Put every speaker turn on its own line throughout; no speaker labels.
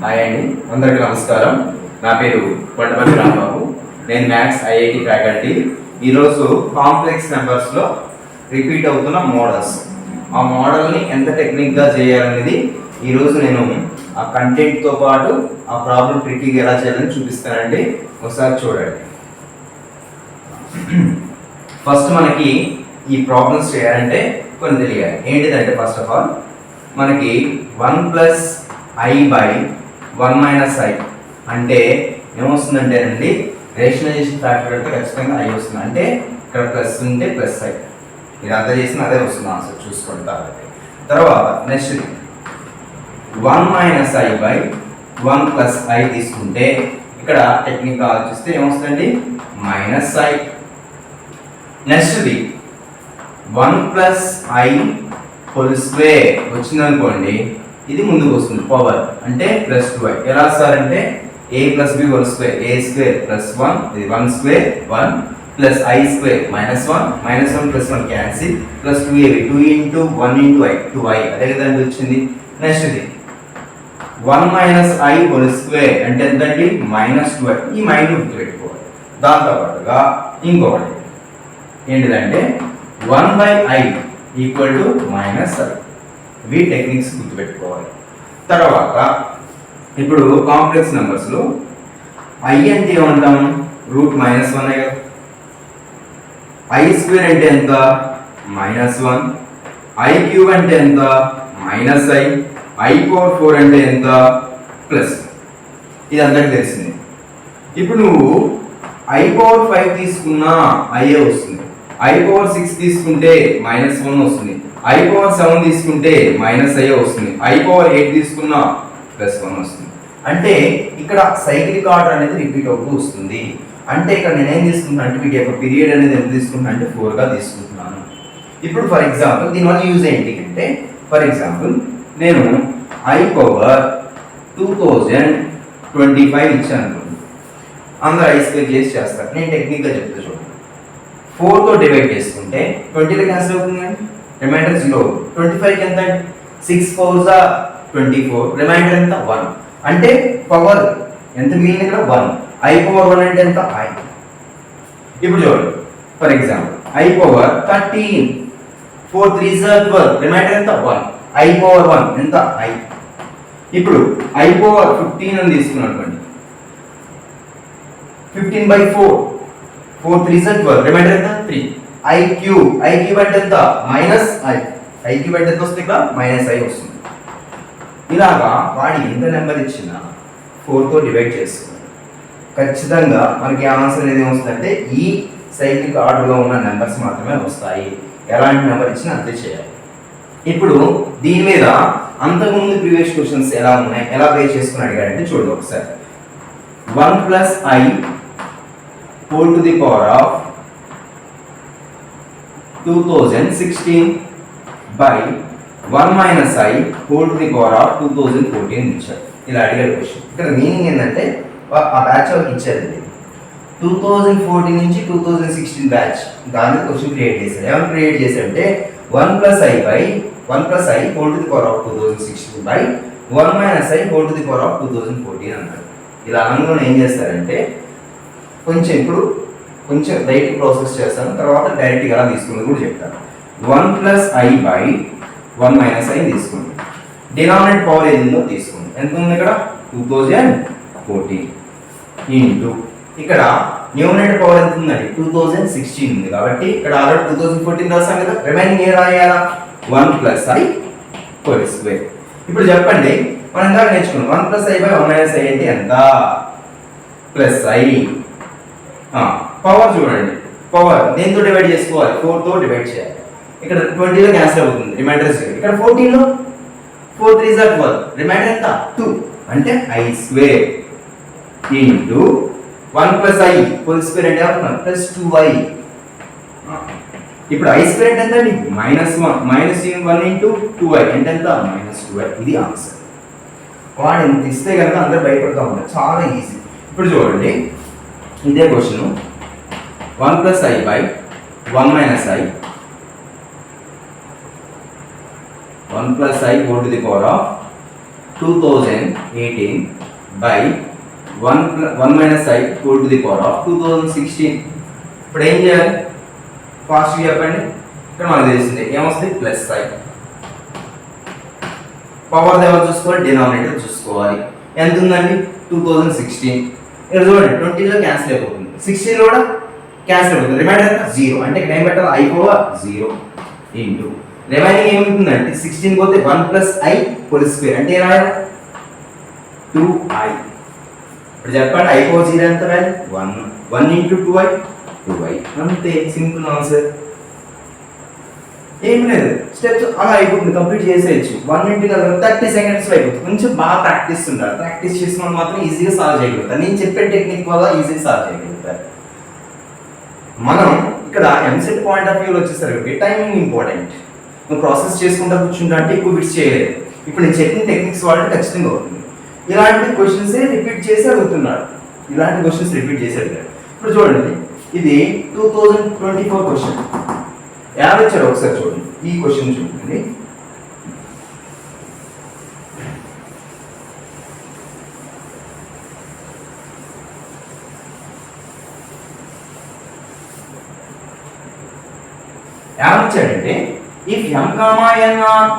Hi అండి, అందరికీ నమస్కారం. నా పేరు కొండపల్లి రాంబాబు. నేను మ్యాథ్స్ ఐఐటి ఫ్యాకల్టీ. ఈరోజు కాంప్లెక్స్ నెంబర్స్లో రిపీట్ అవుతున్న మోడల్స్, ఆ మోడల్ని ఎంత టెక్నిక్గా చేయాలనేది ఈరోజు నేను ఆ కంటెంట్తో పాటు ఆ ప్రాబ్లం ట్రిక్గా ఎలా చేయాలని చూపిస్తానండి. ఒకసారి చూడండి. ఫస్ట్ మనకి ఈ ప్రాబ్లమ్స్ చేయాలంటే కొన్ని తెలియాలి. ఏంటిదంటే ఫస్ట్ ఆఫ్ ఆల్ మనకి 1 plus I by 1 minus I అంటే ఏమొస్తుందంటే అండి, రేషనలైజేషన్ ఫ్యాక్టర్ అంటే ఖచ్చితంగా ఐ వస్తుంది. అంటే ఇక్కడ ప్లస్ ఉంటే ప్లస్ ఐ, ఇది అంతా చేసిన అదే వస్తుంది ఆన్సర్, చూసుకోండి. తర్వాత next 1 minus I by 1 plus I తీసుకుంటే ఇక్కడ టెక్నిక్ ఆలోచిస్తే ఏమొస్తుందండి, మైనస్ ఐ. నెక్స్ట్ది 1 ప్లస్ ఐ హోల్ స్క్వేర్ వచ్చిందనుకోండి, ఇది ముందుకు వస్తుంది పవర్ అంటే ప్లస్ 2i. ఎలా సార్ అంటే a plus B whole square, a square plus 1, ఇది 1 square 1 plus I square minus 1 plus 1 cancel plus 2ab 2 into 1 into I 2i, అదే కదండి వచ్చింది. నెక్స్ట్ ఇది 1 మైనస్ ఐ హోల్ స్క్వేర్ అంటే ఎంతండి, మైనస్ 2i. ఈ మైండ్ గుర్తుపెట్టుకోవాలి. దాంతో పాటుగా ఇంకొకటి ఏంటిదంటే 1 by I equal to minus I. ఇవి టెక్నిక్స్ గుర్తుపెట్టుకోవాలి. తర్వాత ఇప్పుడు కాంప్లెక్స్ నెంబర్స్లో ఐ అంటే ఏమంటాం, రూట్ మైనస్ 1 కదా. ఐ స్క్వేర్ అంటే ఎంత, మైనస్ 1. ఐ క్యూబ్ అంటే ఎంత, మైనస్ ఐ. ఐ పవర్ 4 అంటే ఎంత, ప్లస్. ఇది అందరికి తెలిసింది. ఇప్పుడు నువ్వు ఐ పవర్ 5 తీసుకున్నా ఐఏ వస్తుంది, ఐ పవర్ 6 తీసుకుంటే మైనస్ 1 వస్తుంది, ఐ పవర్ 7 తీసుకుంటే మైనస్ ఐ వస్తుంది, ఐ పవర్ 8 తీసుకున్నా ప్లస్ 1 వస్తుంది. అంటే ఇక్కడ సైక్లిక్ ఆర్డర్ అనేది రిపీట్ అవుతూ వస్తుంది. అంటే ఇక్కడ నేనేం తీసుకుంటున్నాను అంటే వీటి యొక్క పీరియడ్ అనేది ఎంత తీసుకుంటున్నాను అంటే 4గా తీసుకుంటున్నాను. ఇప్పుడు ఫర్ ఎగ్జాంపుల్ దీనివల్ల యూజ్ ఏంటి అంటే, ఫర్ ఎగ్జాంపుల్ నేను ఐ పవర్ 2025 ఇచ్చాను అనుకోండి, అందరూ ఐ స్క్వేర్ చేసి చేస్తారు. నేను టెక్నిక్గా చెప్తా చూడండి. 4తో డివైడ్ చేసుకుంటే 20లో క్యాన్సిల్ అవుతుంది అండి, రిమైండర్ 0. 25కి ఎంత, 6 4 24, రిమైండర్ ఎంత 1. అంటే పవర్ ఎంత మిగిలింది ఇక్కడ 1. ఐ పవర్ 1 అంటే ఎంత, ఐ. ఇప్పుడు చూడండి, for example I power 13, 4 3 12, remainder ఎంత 1. ఐ పవర్ 1 ఎంత, ఐ. ఇప్పుడు ఐ పవర్ 15 అని తీసుకున్నాం అనుకోండి, 15 బై 4, 4 3 12, రిమైండర్ ఎంత 3. ఐ క్యూబ్ అంటే ఎంత, మైనస్ ఐ. ఐ క్యూబ్ అంటే ఎంత వస్తుంది, ఇక్కడ మైనస్ ఐ వస్తుంది. ఇలాగా వాడి ఎంత నెంబర్ ఇచ్చినా 4తో డివైడ్ చేస్తుంది. ఖచ్చితంగా మనకి ఆన్సర్ అనేది ఏమొస్తుందంటే ఈ సైక్లిక్ ఆర్డర్లో ఉన్న నెంబర్స్ మాత్రమే వస్తాయి. ఎలాంటి నెంబర్ ఇచ్చినా అంతే చేయాలి. ఇప్పుడు దీని మీద అంతకుముందు ప్రీవియస్ క్వశ్చన్స్ ఎలా ఉన్నాయి, ఎలా బేస్ చేసుకుని అడిగాడంటే చూడండి ఒకసారి. 1 plus I whole to the power of 2016 by 1 minus I whole to the power of 2014 ఇచ్చారు. ఇలా అడిగాడు క్వశ్చన్. ఇక్కడ మీనింగ్ ఏంటంటే ఆ బ్యాచ్ వాళ్ళకి ఇచ్చారండి, 2014 నుంచి 2016 బ్యాచ్, దాని క్వశ్చన్ క్రియేట్ చేశారు. ఏమైనా క్రియేట్ చేశారంటే 1 plus I whole to the power of 2016 by 1 minus I whole to the power of 2014 అన్నారు. ఇలా అనగా ఏం చేస్తారంటే కొంచెం లైట్ ప్రాసెస్ చేస్తాను, తర్వాత డైరెక్ట్గా ఎలా తీసుకుని కూడా చెప్తాను. 1 plus I by 1 minus I తీసుకోండి, డినామినేట్ పవర్ ఏదిందో తీసుకోండి. ఎంత ఉంది ఇక్కడ, 2014 ఇంటూ ఇక్కడ న్యూమినేటర్ పవర్ ఎంత ఉందండి, 2016 ఉంది. కాబట్టి ఇక్కడ ఆల్రెడీ 2014 రాసాం కదా, రిమైనింగ్ ఏ రాయాలా, 1 ప్లస్ ఐ హోల్ స్క్వేర్. ఇప్పుడు చెప్పండి, మనం ఇందాక నేర్చుకున్నాం 1 plus I by 1 minus I అంటే ఎంత, ప్లస్ ఐ. పవర్ చూడండి, పవర్ దేంతో డివైడ్ చేసుకోవాలి, 4తో డివైడ్ చేయాలి. ఇక్కడ 20లో క్యాన్సిల్ అవుతుంది, రిమైండర్ 0. ఇక్కడ 14లో 4 3 12, రిమైండర్ ఎంత 2. అంటే I square into 1 plus I whole square అంటే ఏమవుతుంది, ప్లస్ 2i. ఇప్పుడు ఐ స్క్వేర్ అంటే ఎంత అండి, మైనస్ 1 ఇంటూ 2i అంటే ఎంత, మైనస్ 2i. ఇది ఆన్సర్. వాడు ఇంత ఇస్తే కనుక అందరూ భయపడుతూ ఉంటారు, చాలా ఈజీ. ఇప్పుడు చూడండి, ఇదే question 1 plus I by 1 minus I 1 plus I whole to the power of 2018 by 1 minus I whole to the power of 2016. ఇప్పుడు ఏం చేయాలి? ఫాస్ట్గా చెప్పండి. ఇక్కడ మనకు తెలిసింది ఏమొస్తుంది? Plus I. పవర్ ఎవరు చూసుకోవాలి? డినామినేటర్ చూసుకోవాలి. ఎంత ఉందండి? 2016. ఇక్కడ చూడండి 20లో క్యాన్సిల్ అయిపోతుంది, 16లో కూడా క్యాన్సిల్ అయిపోతుంది, రిమైండర్ ఎంత? 0. అంటే ఇక్కడ ఏం పెట్టాలి? I పవర్ 0 ఇంటూ రిమైనింగ్ ఏముంటుందంటే 16 పోతే 1 ప్లస్ ఐ హోల్ స్క్వేర్ అంటే ఏం రాయాలి? 2i. ఇప్పుడు చెప్పండి I పవర్ 0 ఎంత వాల్యూ? 1. 1 into 2i 2i. అంతే, సింపుల్ ఆన్సర్. ఏం లేదు, స్టెప్స్ అలా అయిపోతుంది, కంప్లీట్ చేసేయచ్చు. 1 ఇంటూ 30 సెకండ్స్ అయిపోతుంది. కొంచెం బాగా ప్రాక్టీస్ ఉండాలి. ప్రాక్టీస్ చేసిన వాళ్ళు మాత్రం ఈజీగా సాల్వ్ చేయగలుగుతారు. నేను చెప్పే టెక్నిక్ వల్ల ఈజీగా సాల్వ్ చేయగలుగుతారు. మనం ఇక్కడ ఎంసెట్ పాయింట్ ఆఫ్ వ్యూలో వచ్చేసరికి టైమింగ్ ఇంపార్టెంట్. నువ్వు ప్రాసెస్ చేసుకుంటా కూర్చుంటా అంటే ఎక్కువ బిట్స్ చేయలేదు. ఇప్పుడు నేను చెప్పిన టెక్నిక్స్ వాడితే ఖచ్చితంగా అవుతుంది. ఇలాంటి క్వశ్చన్స్ రిపీట్ చేసి అడుగుతున్నాడు. ఇప్పుడు చూడండి, ఇది 2024 క్వశ్చన్. ఎలా ఇచ్చాడు ఒకసారి చూడండి. ఈ క్వశ్చన్ చూడండి. ఏమొచ్చాడంటే if m comma n are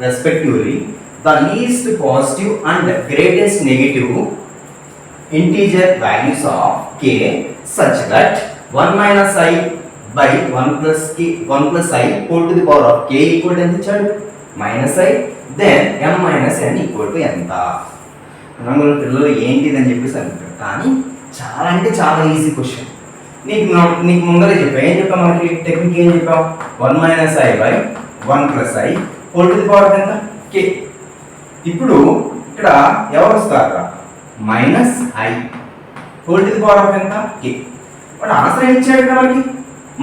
respectively the least positive and greatest negative integer values of k such that 1 minus i by 1 plus I whole to the power of k equal to ఎంత ఇచ్చాడు? minus i, then m minus n equal to ఎంత? మనం పిల్లలు ఏంటిది అని చెప్పేసి అంటారు, కానీ చాలా అంటే చాలా ఈజీ క్వశ్చన్. నీకు ముందరే చెప్పా, ఏం చెప్పా? మనకి టెక్నిక్ ఏం చెప్పాం? 1 minus i by 1 plus i whole to the power ఎంత? k. ఇప్పుడు ఇక్కడ ఎవరు వస్తారా? Minus i whole to the power of ఎంత? k. వాడు ఆన్సర్ ఏం ఇచ్చాడు ఇక్కడ మనకి?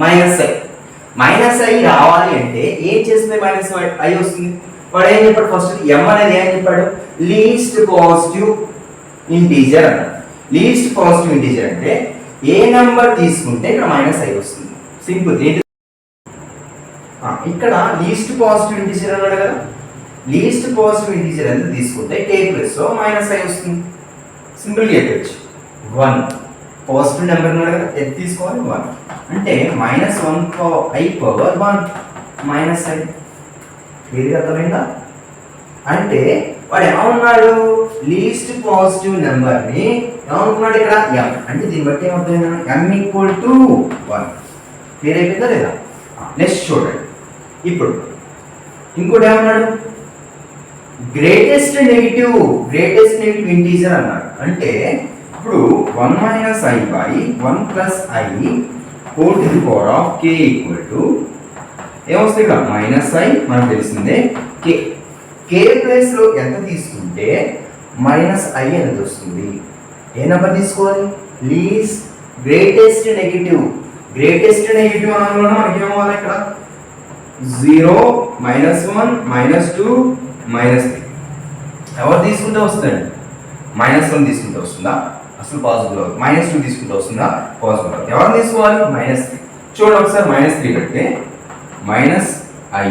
మైనస్ i రావాలి అంటే ఏం చేస్తుంది? మైనస్ i వస్తుంది. వాడు ఏం చెప్పాడు? ఫస్ట్ m అనేది ఏం చెప్పాడు? లీస్ట్ పాజిటివ్ ఇంటీజర్ అన్నాడు. లీస్ట్ పాజిటివ్ ఇంటీజర్ అంటే ఏ నెంబర్ తీసుకుంటే ఇక్కడ మైనస్ i వస్తుంది. సింపుల్. ఇక్కడ లీస్ట్ పాజిటివ్ ఇంటీజర్ అన్నాడు కదా, లీస్ట్ పాజిటివ్ ఇంటీజర్ ఎంత తీసుకుంటే k ప్లస్ మైనస్ i వస్తుంది. సింపుల్గా చెప్పచ్చు. 1 పాజిటివ్ నెంబర్ అన్నాడు కదా, ఎంత తీసుకోవాలి? 1 అంటే minus 1i power 1 minus i. ఇది అర్థమైందా? అంటే వాడు ఏమన్నాడు? లీస్ట్ పాజిటివ్ నెంబర్ని ఏమనుకున్నాడు ఇక్కడ? m. అంటే దీన్ని బట్టి ఏమవుతుంది? m equal to 1. క్లియర్ అయిపోయిందా లేదా? నెక్స్ట్ చూడండి. ఇప్పుడు ఇంకోటి ఏమన్నాడు? గ్రేటెస్ట్ నెగిటివ్ ఇంటీజర్ అన్నాడు. అంటే ఇప్పుడు 1 minus i by 1 plus i whole to the power of k equal to ఏమొస్తుంది ఇక్కడ? మైనస్ i మనకు తెలిసిందే, k. k ప్లేస్ లో ఎంత తీసుకుంటే మైనస్ i అనేది వస్తుంది. ఏ నెంబర్ తీసుకోవాలి? గ్రేటెస్ట్ నెగిటివ్ అనగా మనకి ఏమవ్వాలి? ఇక్కడ 0 -1 -2 -3 ఎవరు తీసుకుంటే వస్తుందండి? -1 తీసుకుంటే వస్తుందా? అసలు పాజిబుల్ అవుతుంది. -2 తీసుకుంటే వస్తుందా? పాజిబుల్ అవుతుంది. ఎవరు తీసుకోవాలి? -3. చూడండి ఒకసారి, -3 పెడితే -i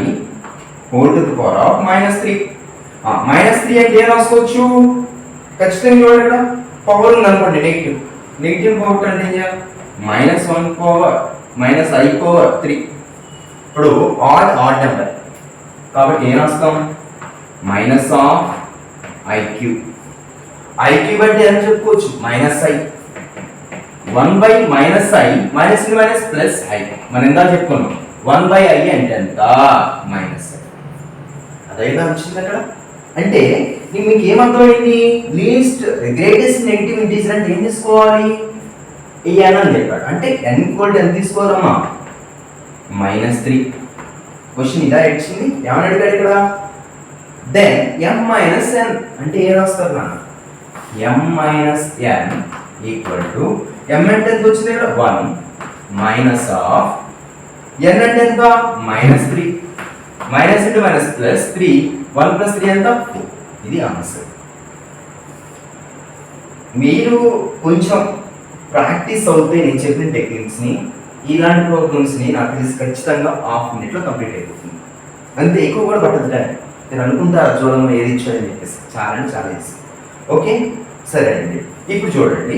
whole to the power of -3. -3 అంటే ఏం రాసుకోవచ్చు? ఖచ్చితంగా చూడండి, ఇక్కడ పవర్ ఉంది అనుకోండి, నెగిటివ్ పవర్ అంటే ఏం చేయాలి? -1 పవర్ -i పవర్ 3. ఇప్పుడు ఆడ్ నెంబర్ కాబట్టి ఏం రాస్తాం? మైనస్ ఆఫ్ ఐ క్యూబ్ అంటే ఏం చెప్పుకోవచ్చు? -i. 1/-i minus plus i. మనం ఎంత చెప్పుకున్నాం? 1/i అంటే ఎంత? -i. అదైనా వచ్చింది అక్కడ. అంటే మీకు ఏమర్థమైంది? గ్రేటెస్ట్ నెగిటివ్ ఇంటీజర్ అంటే ఏం తీసుకోవాలి? n అని చెప్పాడు. అంటే n ఈక్వల్ టు ఎంత తీసుకోవాలమ్మా? -3. క్వశ్చన్ ఇలా ఇచ్చింది. ఏమని అడిగాడు ఇక్కడ? దెన్ m minus n అంటే ఏం రాస్తారు నాన్న? m minus n equal to m అంటే ఎంత వచ్చింది ఇక్కడ? 1 మైనస్ ఆఫ్ n అంటే ఎంత? -3. Minus into minus plus 3. 1 plus 3 ఎంత? 4. ఇది ఆన్సర్. మీరు కొంచెం ప్రాక్టీస్ అవుతే నేను చెప్పిన టెక్నిక్స్ని, ఇలాంటి ప్రోగ్రామ్స్ని నాకు తెలిసి ఖచ్చితంగా ½ మినిట్లో కంప్లీట్ అయిపోతుంది. అంతే, ఎక్కువ కూడా పట్టదు టైం. మీరు అనుకుంటారు చూడడం ఏది ఇచ్చాడని చెప్పేసి చాలా అంటే చాలా ఈజీ. ఓకే సరే అండి. ఇప్పుడు చూడండి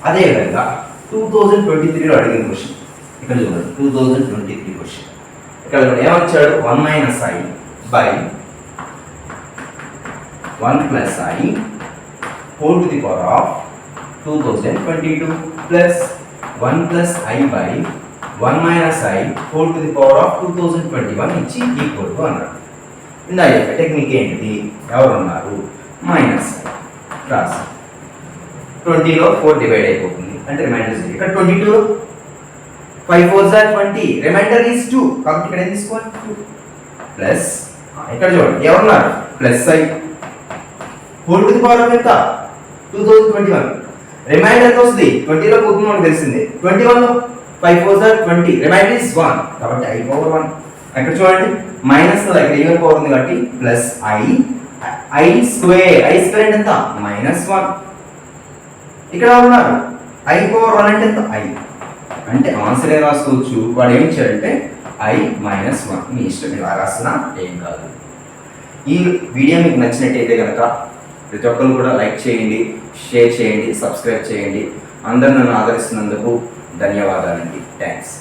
అదేవిధంగా 2023లో అడిగిన క్వశ్చన్ ఇక్కడ చూడండి. 2023 క్వశ్చన్ ఇక్కడ ఏమొచ్చాడు 1 - i by 1 + i whole to the power of 2022 plus 1 + i by 1 - i whole to the power of 2021 ఇచ్చి ఈక్వల్ టు అన్నాడు. ఇందా చెప్పే టెక్నిక్ ఏంటిది, ఎవరు ఉన్నారు మైనస్ రాసి 20లో 4 డివైడ్ అయిపోతుంది అంటే రిమైండర్ 0. ఇక్కడ 22లో 5 4s are 20 రిమైండర్ ఈజ్ 2 కాబట్టి ఇక్కడ ఏం తీసుకోవాలి 2 ప్లస్ ఇక్కడ చూడండి ఎవరున్నారు plus i whole to the power of ఎంత 2021 రిమైండర్ వస్తుంది 20లో పోతుంది మనకు తెలిసిందే 21లో 5 4s are 20 రిమైండర్ ఈజ్ 1 కాబట్టి i పవర్ 1. ఇక్కడ చూడండి మైనస్ దగ్గర ఈవెన్ పవర్ ఉంది కాబట్టి ప్లస్ i స్క్వేర్ ఎంత -1. ఇక్కడ ఉన్నారు i పవర్ 1 అంటే ఎంత i అంటే ఆన్సర్ ఏం రాసుకోవచ్చు, వాడు ఏం ఇచ్చాడంటే i - 1. మీ ఇష్టం మీరు రాసినా ఏం కాదు. ఈ వీడియో మీకు నచ్చినట్టయితే కనుక ప్రతి ఒక్కరు కూడా లైక్ చేయండి, షేర్ చేయండి, సబ్స్క్రైబ్ చేయండి. అందరూ నన్ను ఆదరిస్తున్నందుకు ధన్యవాదాలండి. థ్యాంక్స్.